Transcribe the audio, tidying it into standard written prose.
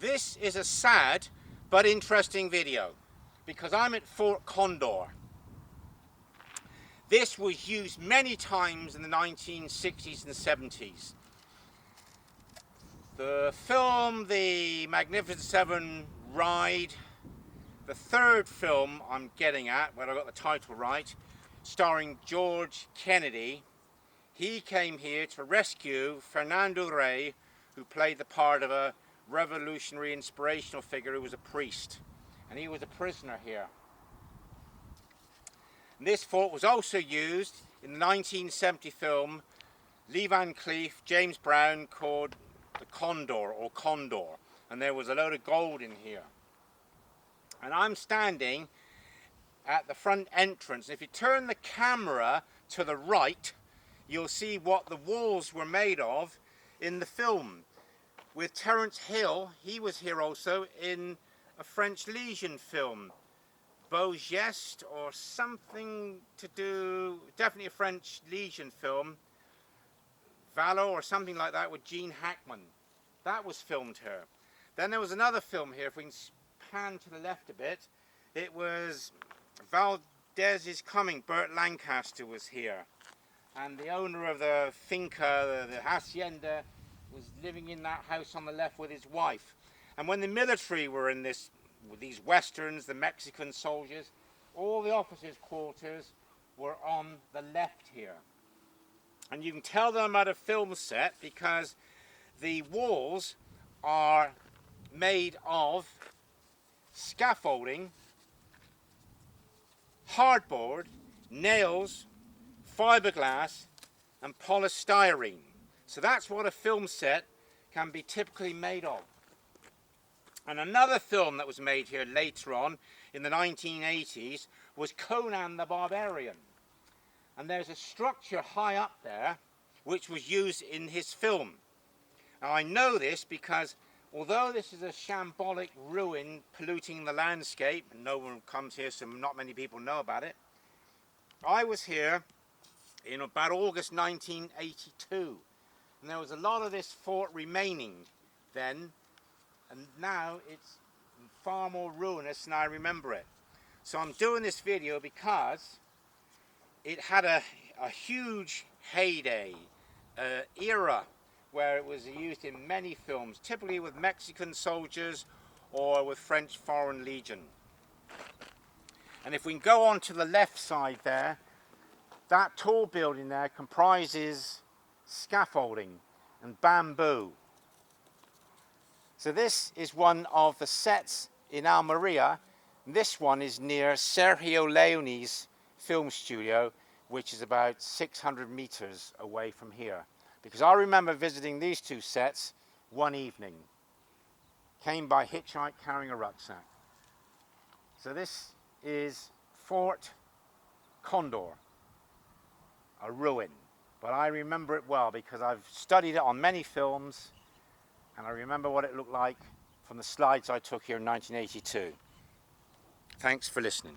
This is a sad but interesting video because I'm at Fort Condor. This was used many times in the 1960s and 70s. The film, The Magnificent Seven Ride, the third film I'm getting at, where I got the title right, starring George Kennedy. He came here to rescue Fernando Rey, who played the part of a revolutionary inspirational figure who was a priest. And he was a prisoner here. And this fort was also used in the 1970 film Lee Van Cleef, James Brown, called the Condor or Condor. And there was a load of gold in here. And I'm standing at the front entrance. If you turn the camera to the right, you'll see what the walls were made of in the film. With Terence Hill, he was here also in a French Legion film, Beau Geste or something to do, definitely a French Legion film, Valo or something like that with Gene Hackman. That was filmed here. Then there was another film here, if we can pan to the left a bit, it was Valdez is Coming, Burt Lancaster was here. And the owner of the finca, the hacienda, was living in that house on the left with his wife. And when the military were in this, with these westerns, the Mexican soldiers, all the officers' quarters were on the left here. And you can tell them at a film set because the walls are made of scaffolding, hardboard, nails, fiberglass and polystyrene. So that's what a film set can be typically made of. And another film that was made here later on in the 1980s was Conan the Barbarian. And there's a structure high up there which was used in his film. Now I know this because although this is a shambolic ruin polluting the landscape, and no one comes here so not many people know about it, I was here in about August 1982. And there was a lot of this fort remaining then, and now it's far more ruinous than I remember it. So I'm doing this video because it had a huge heyday, era where it was used in many films, typically with Mexican soldiers or with French Foreign Legion. And if we can go on to the left side there, that tall building there comprises scaffolding and bamboo. So this is one of the sets in Almeria. This one is near Sergio Leone's film studio, which is about 600 meters away from here. Because I remember visiting these two sets one evening. Came by hitchhike carrying a rucksack. So this is Fort Condor, a ruin. But I remember it well because I've studied it on many films and I remember what it looked like from the slides I took here in 1982. Thanks for listening.